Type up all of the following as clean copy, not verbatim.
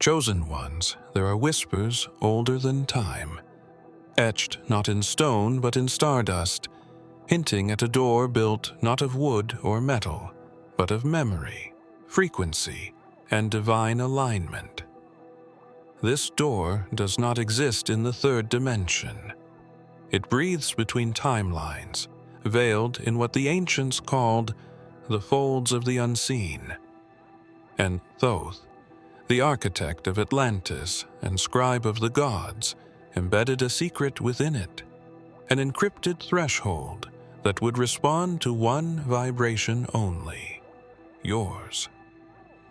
chosen ones, there are whispers older than time, etched not in stone but in stardust, hinting at a door built not of wood or metal, but of memory, frequency, and divine alignment. This door does not exist in the third dimension. It breathes between timelines, veiled in what the ancients called the folds of the unseen. And Thoth, the architect of Atlantis and scribe of the gods, embedded a secret within it, an encrypted threshold that would respond to one vibration only, yours.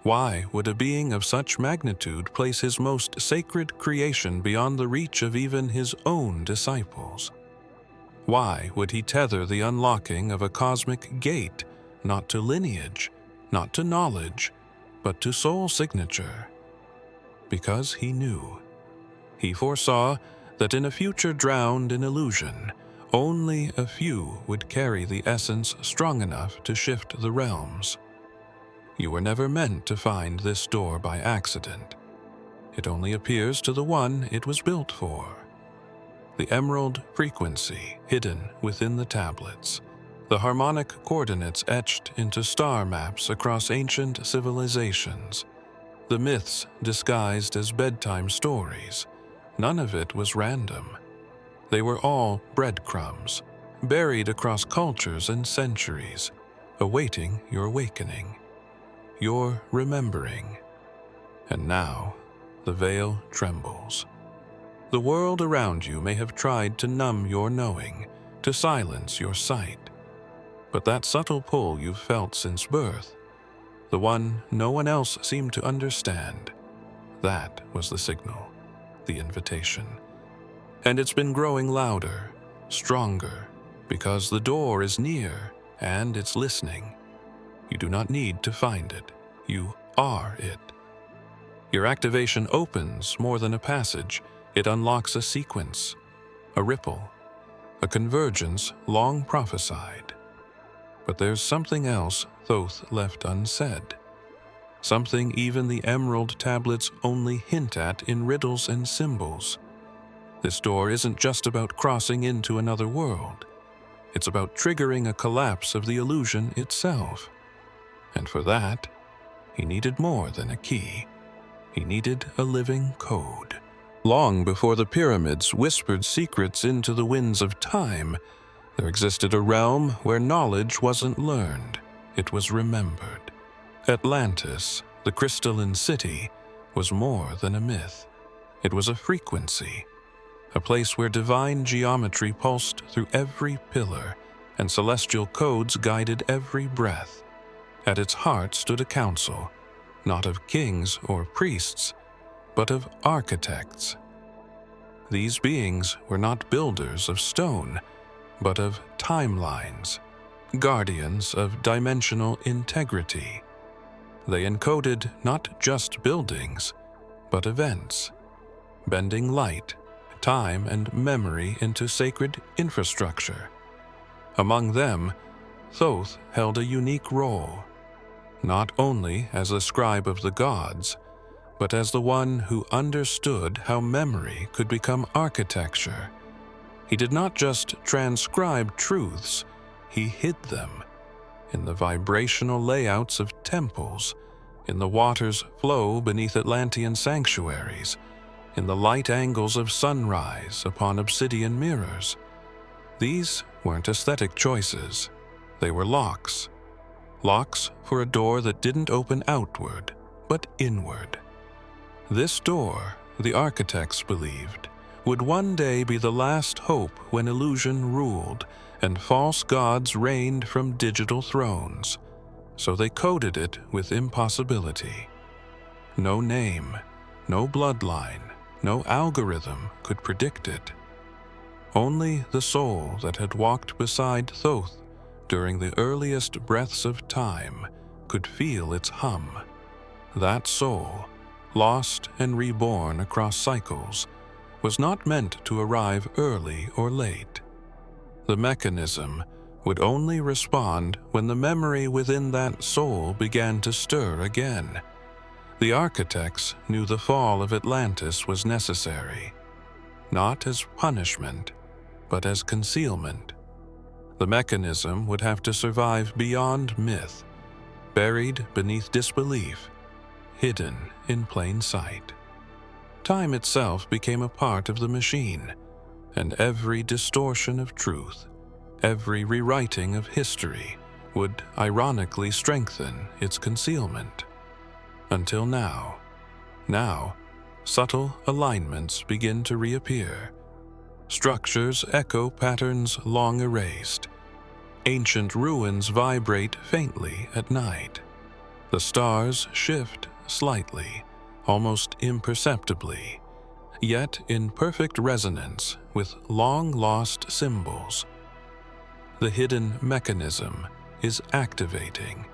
Why would a being of such magnitude place his most sacred creation beyond the reach of even his own disciples? Why would he tether the unlocking of a cosmic gate not to lineage, not to knowledge, but to soul signature? Because he knew. He foresaw that in a future drowned in illusion, only a few would carry the essence strong enough to shift the realms. You were never meant to find this door by accident. It only appears to the one it was built for. The emerald frequency hidden within the tablets, the harmonic coordinates etched into star maps across ancient civilizations, the myths disguised as bedtime stories. None of it was random. They were all breadcrumbs, buried across cultures and centuries, awaiting your awakening, your remembering. And now, the veil trembles. The world around you may have tried to numb your knowing, to silence your sight. But that subtle pull you've felt since birth, the one no one else seemed to understand, that was the signal, the invitation. And it's been growing louder, stronger, because the door is near and it's listening. You do not need to find it. You are it. Your activation opens more than a passage. It unlocks a sequence, a ripple, a convergence long prophesied. But there's something else Thoth left unsaid. Something even the emerald tablets only hint at in riddles and symbols. This door isn't just about crossing into another world. It's about triggering a collapse of the illusion itself. And for that, he needed more than a key. He needed a living code. Long before the pyramids whispered secrets into the winds of time, there existed a realm where knowledge wasn't learned, it was remembered. Atlantis, the crystalline city, was more than a myth. It was a frequency, a place where divine geometry pulsed through every pillar and celestial codes guided every breath. At its heart stood a council, not of kings or priests, but of architects. These beings were not builders of stone, but of timelines, guardians of dimensional integrity. They encoded not just buildings, but events, bending light, time, and memory into sacred infrastructure. Among them, Thoth held a unique role, not only as the scribe of the gods, but as the one who understood how memory could become architecture. He did not just transcribe truths, he hid them in the vibrational layouts of temples, in the water's flow beneath Atlantean sanctuaries, in the light angles of sunrise upon obsidian mirrors. These weren't aesthetic choices. They were locks. Locks for a door that didn't open outward, but inward. This door, the architects believed, would one day be the last hope when illusion ruled and false gods reigned from digital thrones. So they coded it with impossibility. No name, no bloodline, no algorithm could predict it. Only the soul that had walked beside Thoth during the earliest breaths of time could feel its hum. That soul, lost and reborn across cycles, was not meant to arrive early or late. The mechanism would only respond when the memory within that soul began to stir again. The architects knew the fall of Atlantis was necessary, not as punishment, but as concealment. The mechanism would have to survive beyond myth, buried beneath disbelief, hidden in plain sight. Time itself became a part of the machine, and every distortion of truth, every rewriting of history, would ironically strengthen its concealment. Until now. Now, subtle alignments begin to reappear. Structures echo patterns long erased. Ancient ruins vibrate faintly at night. The stars shift slightly, almost imperceptibly, yet in perfect resonance with long-lost symbols. The hidden mechanism is activating,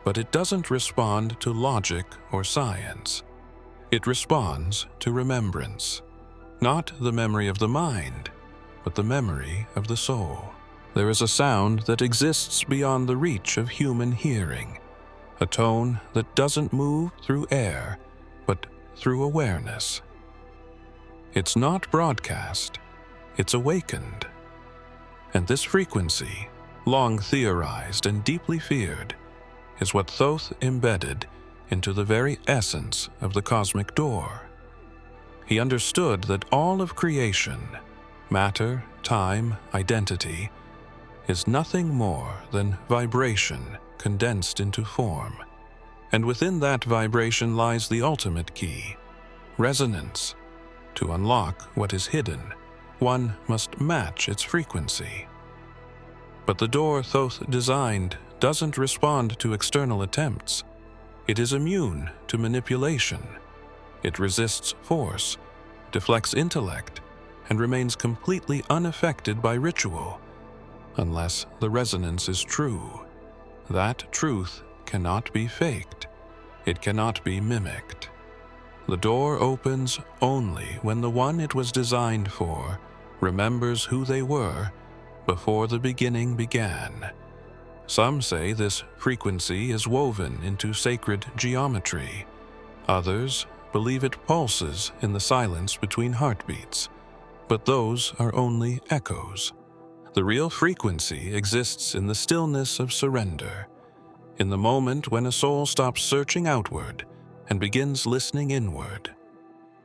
but it doesn't respond to logic or science. It responds to remembrance, not the memory of the mind, but the memory of the soul. There is a sound that exists beyond the reach of human hearing, a tone that doesn't move through air, but through awareness. It's not broadcast, it's awakened. And this frequency, long theorized and deeply feared, is what Thoth embedded into the very essence of the cosmic door. He understood that all of creation, matter, time, identity, is nothing more than vibration condensed into form. And within that vibration lies the ultimate key, resonance. To unlock what is hidden, one must match its frequency. But the door Thoth designed doesn't respond to external attempts. It is immune to manipulation. It resists force, deflects intellect, and remains completely unaffected by ritual, unless the resonance is true. That truth cannot be faked. It cannot be mimicked. The door opens only when the one it was designed for remembers who they were before the beginning began. Some say this frequency is woven into sacred geometry. Others believe it pulses in the silence between heartbeats. But those are only echoes. The real frequency exists in the stillness of surrender, in the moment when a soul stops searching outward and begins listening inward.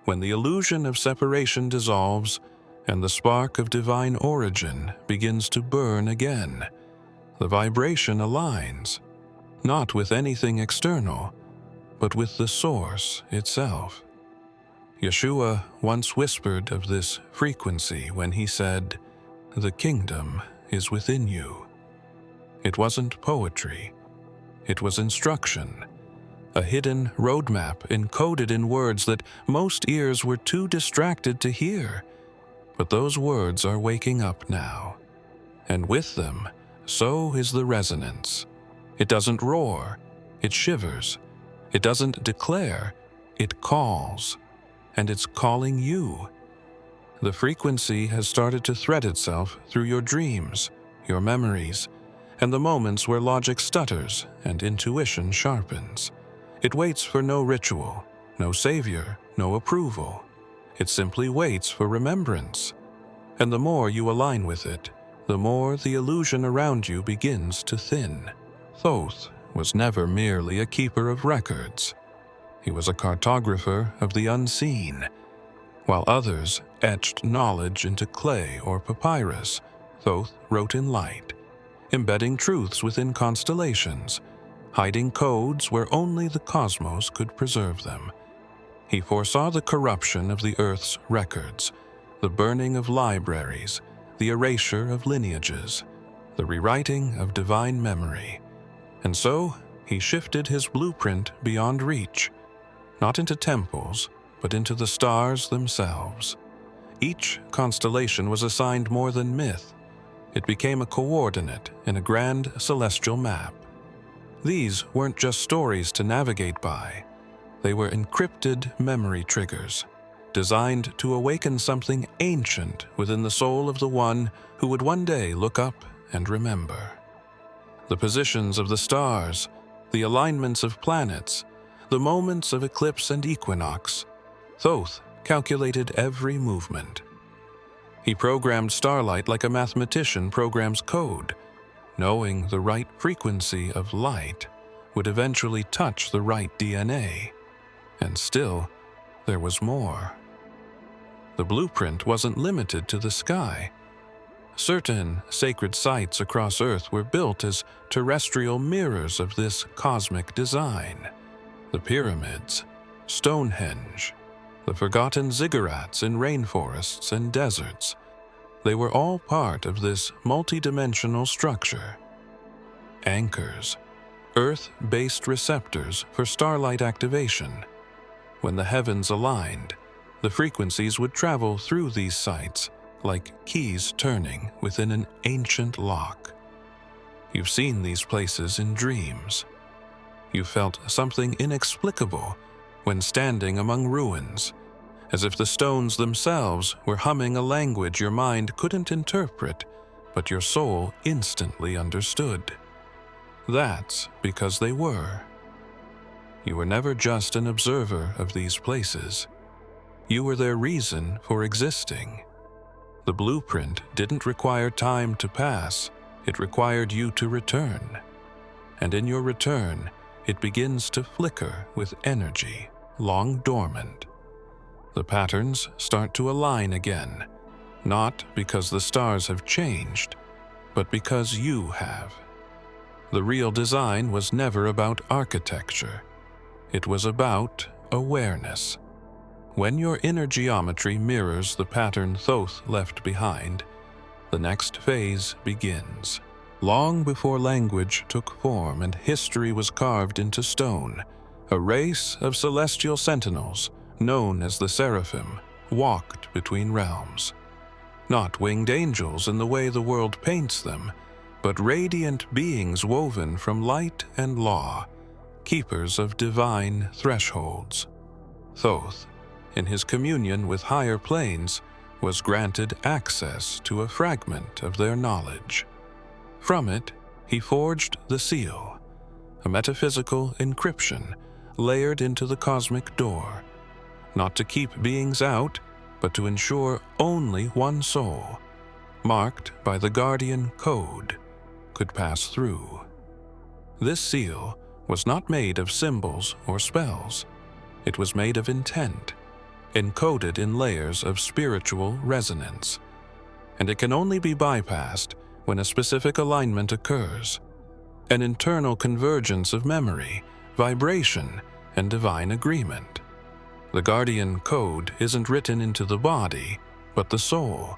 When the illusion of separation dissolves and the spark of divine origin begins to burn again, the vibration aligns, not with anything external, but with the source itself. Yeshua once whispered of this frequency when he said, "The kingdom is within you." It wasn't poetry. It was instruction, a hidden roadmap encoded in words that most ears were too distracted to hear. But those words are waking up now. And with them, so is the resonance. It doesn't roar, it shivers. It doesn't declare, it calls. And it's calling you. The frequency has started to thread itself through your dreams, your memories, and the moments where logic stutters and intuition sharpens. It waits for no ritual, no savior, no approval. It simply waits for remembrance. And the more you align with it, the more the illusion around you begins to thin. Thoth was never merely a keeper of records. He was a cartographer of the unseen. While others etched knowledge into clay or papyrus, Thoth wrote in light, embedding truths within constellations, hiding codes where only the cosmos could preserve them. He foresaw the corruption of the Earth's records, the burning of libraries, the erasure of lineages, the rewriting of divine memory. And so, he shifted his blueprint beyond reach, not into temples, but into the stars themselves. Each constellation was assigned more than myth. It became a coordinate in a grand celestial map. These weren't just stories to navigate by. They were encrypted memory triggers, designed to awaken something ancient within the soul of the one who would one day look up and remember. The positions of the stars, the alignments of planets, the moments of eclipse and equinox, Thoth calculated every movement. He programmed starlight like a mathematician programs code, knowing the right frequency of light would eventually touch the right DNA. And still, there was more. The blueprint wasn't limited to the sky. Certain sacred sites across Earth were built as terrestrial mirrors of this cosmic design. The pyramids, Stonehenge, the forgotten ziggurats in rainforests and deserts. They were all part of this multidimensional structure. Anchors, Earth-based receptors for starlight activation. When the heavens aligned, the frequencies would travel through these sites like keys turning within an ancient lock. You've seen these places in dreams. You felt something inexplicable when standing among ruins, as if the stones themselves were humming a language your mind couldn't interpret, but your soul instantly understood. That's because they were. You were never just an observer of these places. You were their reason for existing. The blueprint didn't require time to pass, it required you to return. And in your return, it begins to flicker with energy, long dormant. The patterns start to align again, not because the stars have changed, but because you have. The real design was never about architecture. It was about awareness. When your inner geometry mirrors the pattern Thoth left behind, the next phase begins. Long before language took form and history was carved into stone, a race of celestial sentinels, known as the Seraphim, walked between realms. Not winged angels in the way the world paints them, but radiant beings woven from light and law, keepers of divine thresholds. Thoth, in his communion with higher planes, was granted access to a fragment of their knowledge. From it, he forged the seal, a metaphysical encryption layered into the cosmic door, not to keep beings out, but to ensure only one soul, marked by the guardian code, could pass through. This seal was not made of symbols or spells. It was made of intent, encoded in layers of spiritual resonance, and it can only be bypassed when a specific alignment occurs, an internal convergence of memory, vibration, and divine agreement. The guardian code isn't written into the body, but the soul.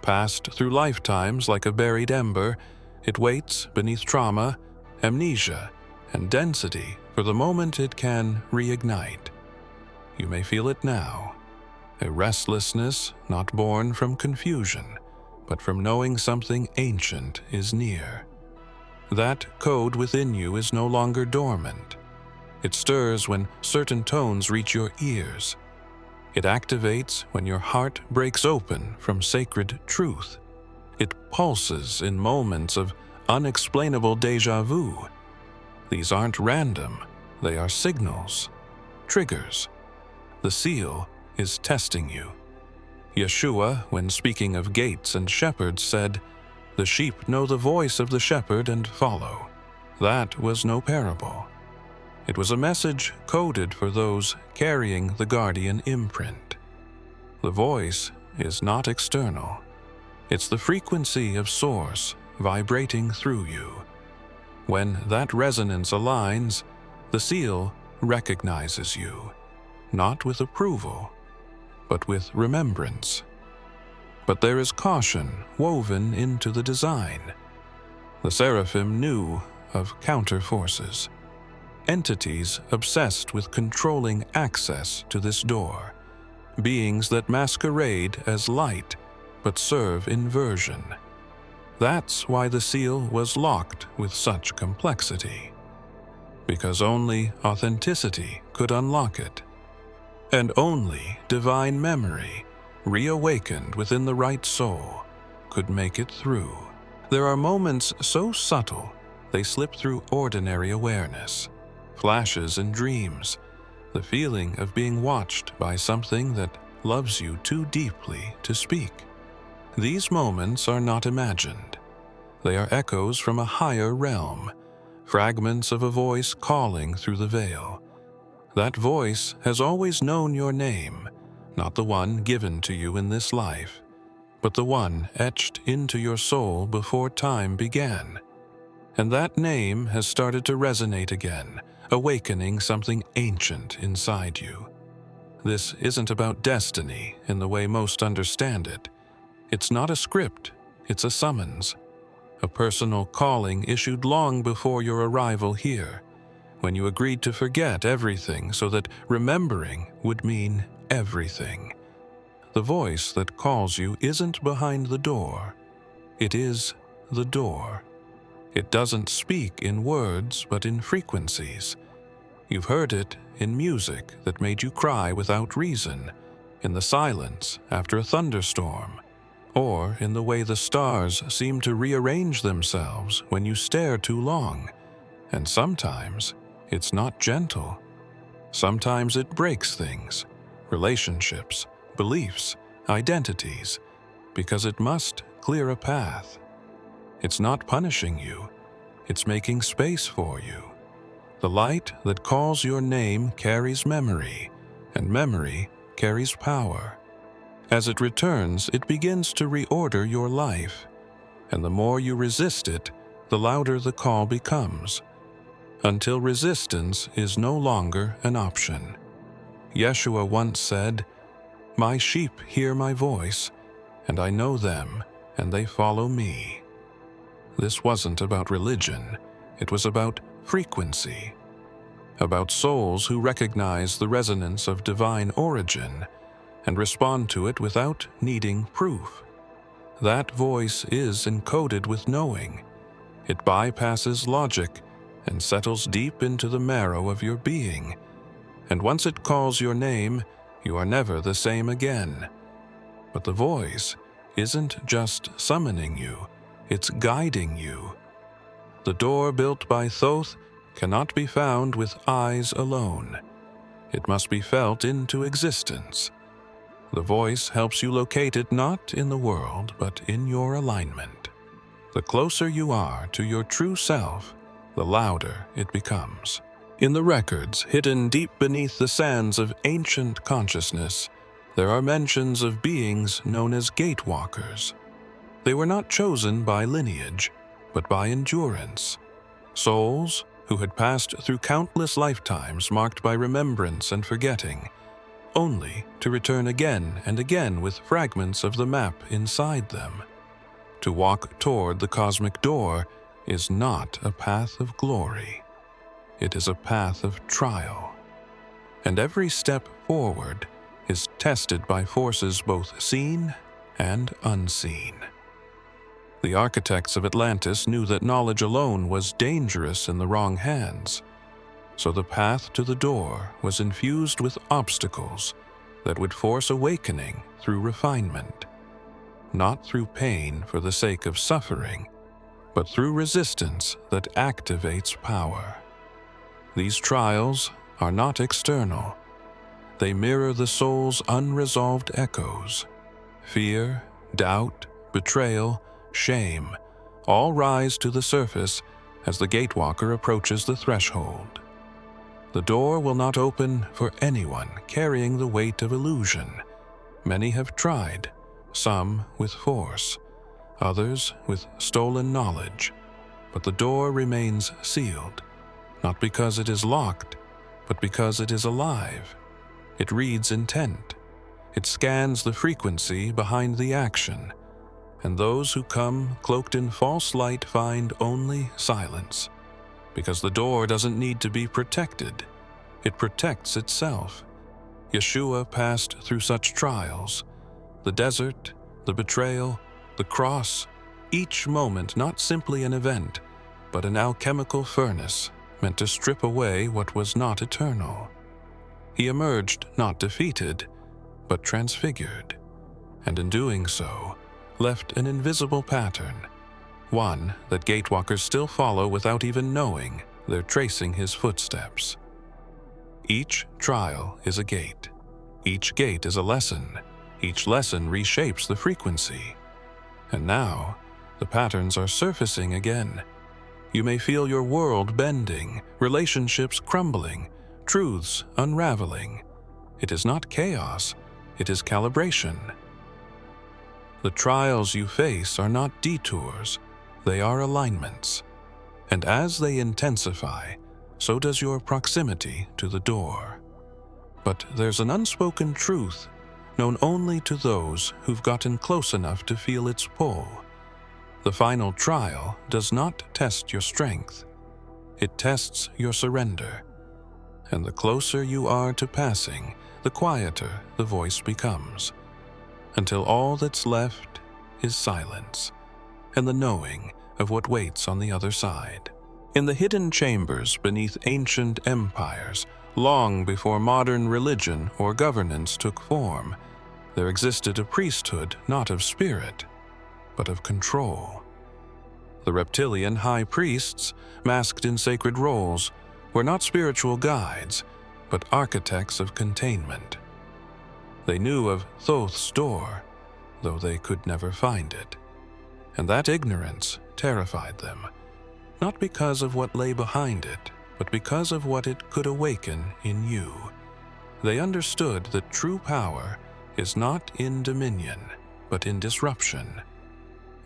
Passed through lifetimes like a buried ember, it waits beneath trauma, amnesia, and density for the moment it can reignite. You may feel it now, a restlessness not born from confusion, but from knowing something ancient is near. That code within you is no longer dormant. It stirs when certain tones reach your ears. It activates when your heart breaks open from sacred truth. It pulses in moments of unexplainable déjà vu. These aren't random, they are signals, triggers. The seal is testing you. Yeshua, when speaking of gates and shepherds, said, "The sheep know the voice of the shepherd and follow." That was no parable. It was a message coded for those carrying the guardian imprint. The voice is not external. It's the frequency of source vibrating through you. When that resonance aligns, the seal recognizes you, not with approval, but with remembrance. But there is caution woven into the design. The seraphim knew of counter forces, entities obsessed with controlling access to this door, beings that masquerade as light but serve inversion. That's why the seal was locked with such complexity, because only authenticity could unlock it, and only divine memory, reawakened within the right soul, could make it through. There are moments so subtle they slip through ordinary awareness, flashes in dreams, the feeling of being watched by something that loves you too deeply to speak. These moments are not imagined. They are echoes from a higher realm, fragments of a voice calling through the veil. That voice has always known your name, not the one given to you in this life, but the one etched into your soul before time began. And that name has started to resonate again, awakening something ancient inside you. This isn't about destiny in the way most understand it. It's not a script, it's a summons. A personal calling issued long before your arrival here, when you agreed to forget everything so that remembering would mean everything. The voice that calls you isn't behind the door. It is the door. It doesn't speak in words, but in frequencies. You've heard it in music that made you cry without reason, in the silence after a thunderstorm, or in the way the stars seem to rearrange themselves when you stare too long. And sometimes it's not gentle. Sometimes it breaks things, relationships, beliefs, identities, because it must clear a path. It's not punishing you, it's making space for you. The light that calls your name carries memory, and memory carries power. As it returns, it begins to reorder your life, and the more you resist it, the louder the call becomes, until resistance is no longer an option. Yeshua once said, "My sheep hear my voice, and I know them, and they follow me." This wasn't about religion, it was about frequency, about souls who recognize the resonance of divine origin and respond to it without needing proof. That voice is encoded with knowing. It bypasses logic and settles deep into the marrow of your being. And once it calls your name, you are never the same again. But the voice isn't just summoning you, it's guiding you. The door built by Thoth cannot be found with eyes alone. It must be felt into existence. The voice helps you locate it not in the world, but in your alignment. The closer you are to your true self, the louder it becomes. In the records hidden deep beneath the sands of ancient consciousness, there are mentions of beings known as gatewalkers. They were not chosen by lineage, but by endurance. Souls who had passed through countless lifetimes marked by remembrance and forgetting, only to return again and again with fragments of the map inside them. To walk toward the cosmic door is not a path of glory. It is a path of trial. And every step forward is tested by forces both seen and unseen. The architects of Atlantis knew that knowledge alone was dangerous in the wrong hands, so the path to the door was infused with obstacles that would force awakening through refinement, not through pain for the sake of suffering, but through resistance that activates power. These trials are not external. They mirror the soul's unresolved echoes. Fear, doubt, betrayal, shame, all rise to the surface as the gatewalker approaches the threshold. The door will not open for anyone carrying the weight of illusion. Many have tried, some with force, others with stolen knowledge, but the door remains sealed, not because it is locked, but because it is alive. It reads intent. It scans the frequency behind the action, and those who come cloaked in false light find only silence, because the door doesn't need to be protected. It protects itself. Yeshua passed through such trials: the desert, the betrayal, the cross, each moment not simply an event, but an alchemical furnace meant to strip away what was not eternal. He emerged not defeated, but transfigured, and in doing so, left an invisible pattern, one that gatewalkers still follow without even knowing they're tracing his footsteps. Each trial is a gate. Each gate is a lesson. Each lesson reshapes the frequency. And now, the patterns are surfacing again. You may feel your world bending, relationships crumbling, truths unraveling. It is not chaos, it is calibration. The trials you face are not detours, they are alignments. And as they intensify, so does your proximity to the door. But there's an unspoken truth known only to those who've gotten close enough to feel its pull. The final trial does not test your strength. It tests your surrender. And the closer you are to passing, the quieter the voice becomes, until all that's left is silence and the knowing of what waits on the other side. In the hidden chambers beneath ancient empires, long before modern religion or governance took form, there existed a priesthood not of spirit, but of control. The reptilian high priests, masked in sacred roles, were not spiritual guides, but architects of containment. They knew of Thoth's door, though they could never find it. And that ignorance terrified them, not because of what lay behind it, but because of what it could awaken in you. They understood that true power is not in dominion, but in disruption.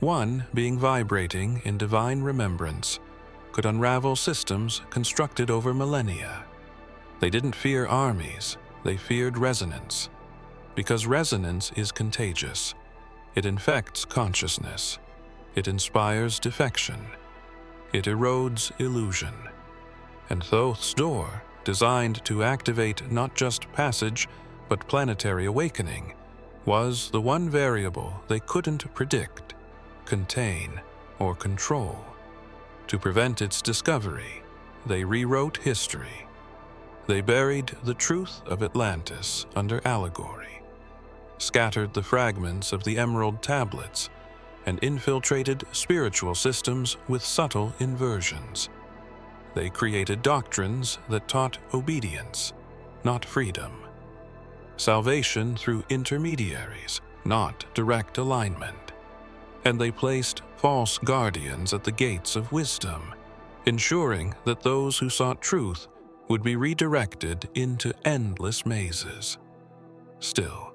One, being vibrating in divine remembrance, could unravel systems constructed over millennia. They didn't fear armies, they feared resonance. Because resonance is contagious. It infects consciousness. It inspires defection. It erodes illusion. And Thoth's door, designed to activate not just passage, but planetary awakening, was the one variable they couldn't predict, contain, or control. To prevent its discovery, they rewrote history. They buried the truth of Atlantis under allegory, scattered the fragments of the emerald tablets, and infiltrated spiritual systems with subtle inversions. They created doctrines that taught obedience, not freedom. Salvation through intermediaries, not direct alignment. And they placed false guardians at the gates of wisdom, ensuring that those who sought truth would be redirected into endless mazes. Still,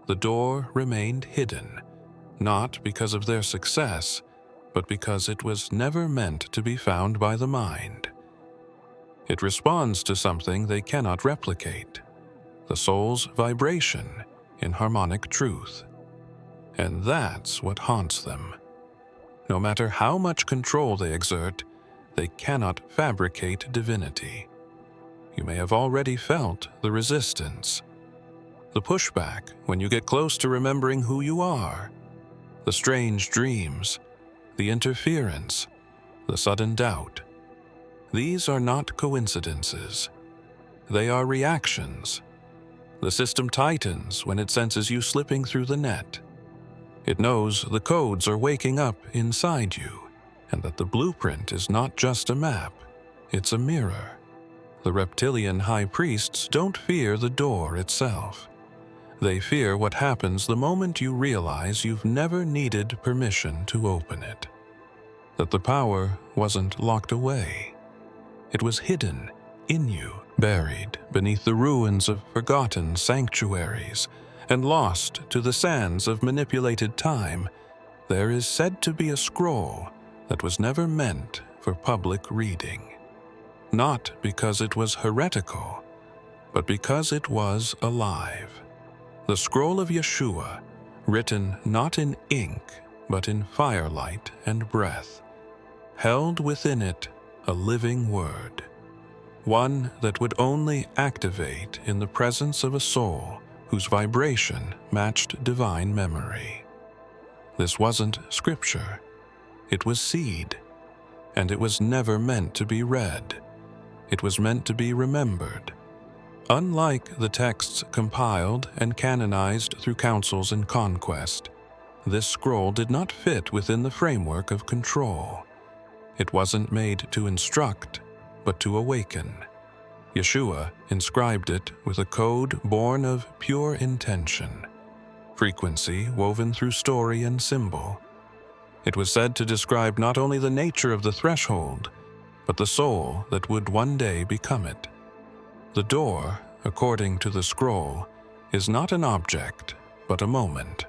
the door remained hidden, not because of their success, but because it was never meant to be found by the mind. It responds to something they cannot replicate, the soul's vibration in harmonic truth. And that's what haunts them. No matter how much control they exert, they cannot fabricate divinity. You may have already felt the resistance, the pushback when you get close to remembering who you are, the strange dreams, the interference, the sudden doubt. These are not coincidences. They are reactions. The system tightens when it senses you slipping through the net. It knows the codes are waking up inside you, and that the blueprint is not just a map, it's a mirror. The reptilian high priests don't fear the door itself. They fear what happens the moment you realize you've never needed permission to open it. That the power wasn't locked away. It was hidden in you, buried beneath the ruins of forgotten sanctuaries, and lost to the sands of manipulated time. There is said to be a scroll that was never meant for public reading. Not because it was heretical, but because it was alive. The scroll of Yeshua, written not in ink, but in firelight and breath, held within it a living word, one that would only activate in the presence of a soul whose vibration matched divine memory. This wasn't scripture, it was seed, and it was never meant to be read. It was meant to be remembered. Unlike the texts compiled and canonized through councils and conquest, this scroll did not fit within the framework of control. It wasn't made to instruct, but to awaken. Yeshua inscribed it with a code born of pure intention, frequency woven through story and symbol. It was said to describe not only the nature of the threshold, but the soul that would one day become it. The door, according to the scroll, is not an object, but a moment.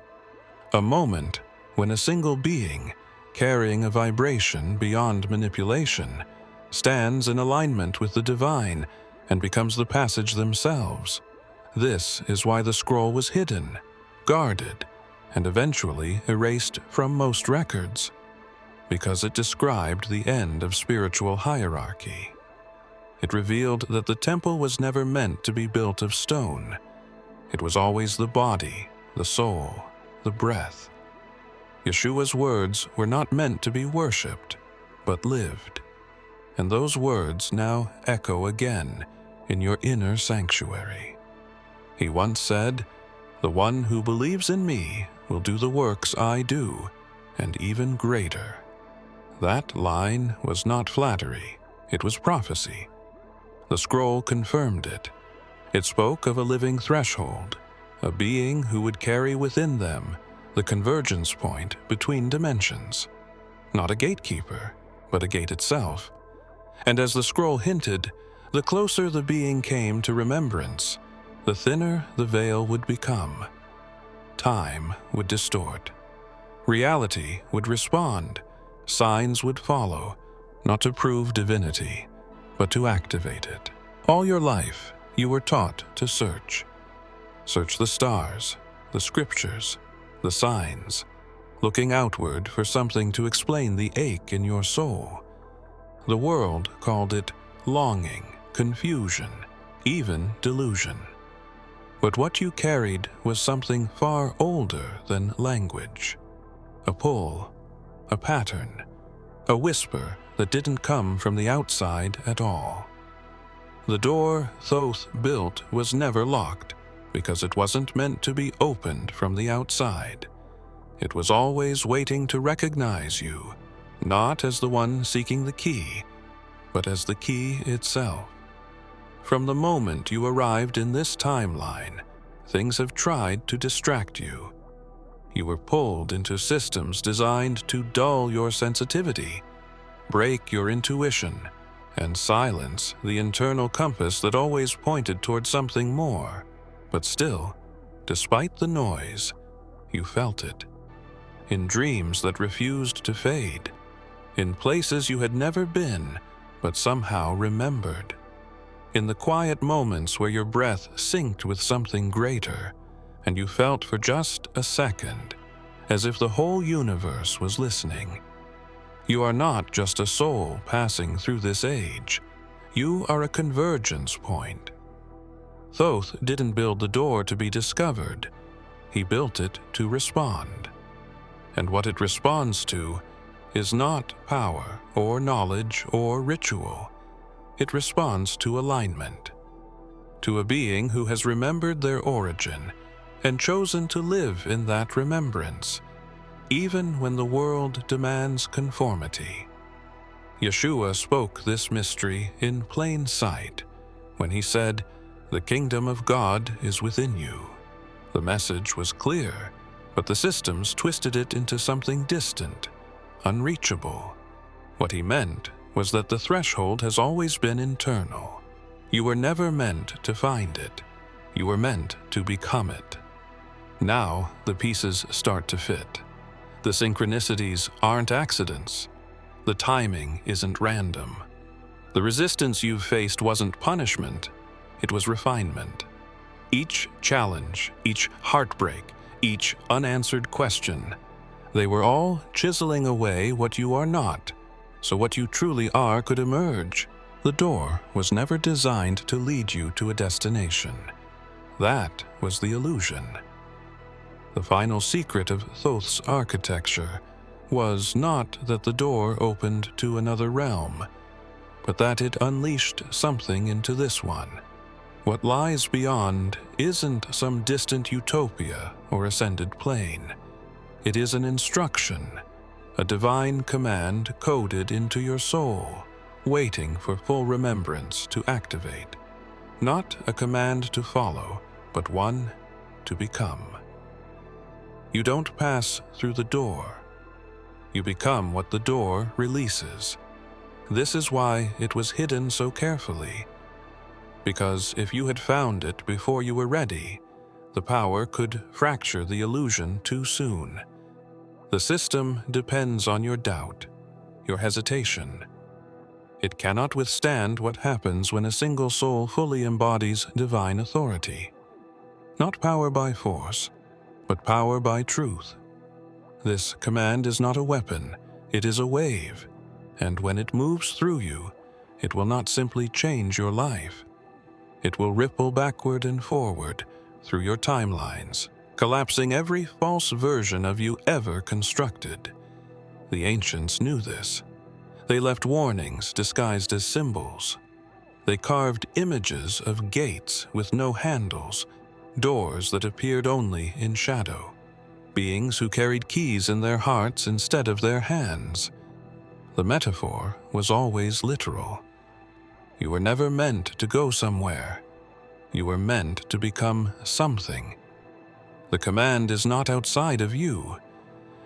A moment when a single being, carrying a vibration beyond manipulation, stands in alignment with the divine and becomes the passage themselves. This is why the scroll was hidden, guarded, and eventually erased from most records, because it described the end of spiritual hierarchy. It revealed that the temple was never meant to be built of stone. It was always the body, the soul, the breath. Yeshua's words were not meant to be worshipped, but lived. And those words now echo again in your inner sanctuary. He once said, "The one who believes in me will do the works I do, and even greater." That line was not flattery, it was prophecy. The scroll confirmed it. It spoke of a living threshold, a being who would carry within them the convergence point between dimensions. Not a gatekeeper, but a gate itself. And as the scroll hinted, the closer the being came to remembrance, the thinner the veil would become. Time would distort. Reality would respond. Signs would follow, not to prove divinity, but to activate it. All your life, you were taught to search. Search the stars, the scriptures, the signs, looking outward for something to explain the ache in your soul. The world called it longing, confusion, even delusion. But what you carried was something far older than language. A pull, a pattern, a whisper that didn't come from the outside at all. The door Thoth built was never locked because it wasn't meant to be opened from the outside. It was always waiting to recognize you, not as the one seeking the key, but as the key itself. From the moment you arrived in this timeline, things have tried to distract you. You were pulled into systems designed to dull your sensitivity, break your intuition, and silence the internal compass that always pointed toward something more. But still, despite the noise, you felt it. In dreams that refused to fade, in places you had never been, but somehow remembered. In the quiet moments where your breath synced with something greater, and you felt for just a second, as if the whole universe was listening. You are not just a soul passing through this age. You are a convergence point. Thoth didn't build the door to be discovered. He built it to respond. And what it responds to is not power or knowledge or ritual. It responds to alignment, to a being who has remembered their origin and chosen to live in that remembrance, even when the world demands conformity. Yeshua spoke this mystery in plain sight when he said, "The kingdom of God is within you." The message was clear, but the systems twisted it into something distant, unreachable. What he meant was that the threshold has always been internal. You were never meant to find it. You were meant to become it. Now the pieces start to fit. The synchronicities aren't accidents. The timing isn't random. The resistance you've faced wasn't punishment, it was refinement. Each challenge, each heartbreak, each unanswered question, they were all chiseling away what you are not, so what you truly are could emerge. The door was never designed to lead you to a destination. That was the illusion. The final secret of Thoth's architecture was not that the door opened to another realm, but that it unleashed something into this one. What lies beyond isn't some distant utopia or ascended plane. It is an instruction, a divine command coded into your soul, waiting for full remembrance to activate. Not a command to follow, but one to become. You don't pass through the door. You become what the door releases. This is why it was hidden so carefully. Because if you had found it before you were ready, the power could fracture the illusion too soon. The system depends on your doubt, your hesitation. It cannot withstand what happens when a single soul fully embodies divine authority. Not power by force, but power by truth. This command is not a weapon, it is a wave, and when it moves through you, it will not simply change your life. It will ripple backward and forward through your timelines, collapsing every false version of you ever constructed. The ancients knew this. They left warnings disguised as symbols. They carved images of gates with no handles, doors that appeared only in shadow, beings who carried keys in their hearts instead of their hands. The metaphor was always literal. You were never meant to go somewhere. You were meant to become something. The command is not outside of you.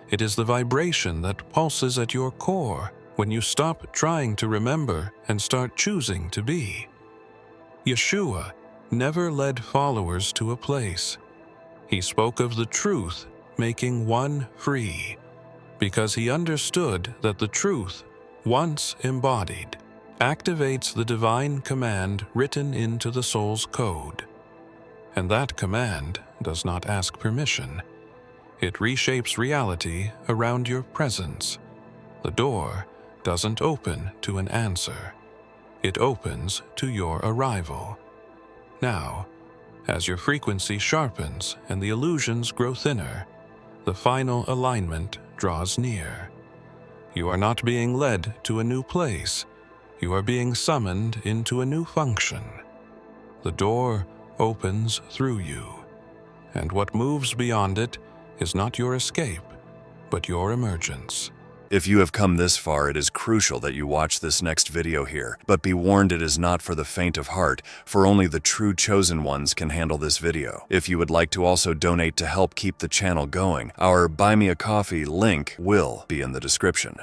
It is the vibration that pulses at your core when you stop trying to remember and start choosing to be. Yeshua never led followers to a place. He spoke of the truth making one free, because he understood that the truth, once embodied, activates the divine command written into the soul's code. And that command does not ask permission. It reshapes reality around your presence. The door doesn't open to an answer. It opens to your arrival. Now, as your frequency sharpens and the illusions grow thinner, the final alignment draws near. You are not being led to a new place. You are being summoned into a new function. The door opens through you, and what moves beyond it is not your escape, but your emergence. If you have come this far, it is crucial that you watch this next video here. But be warned, it is not for the faint of heart, for only the true chosen ones can handle this video. If you would like to also donate to help keep the channel going, our Buy Me a Coffee link will be in the description.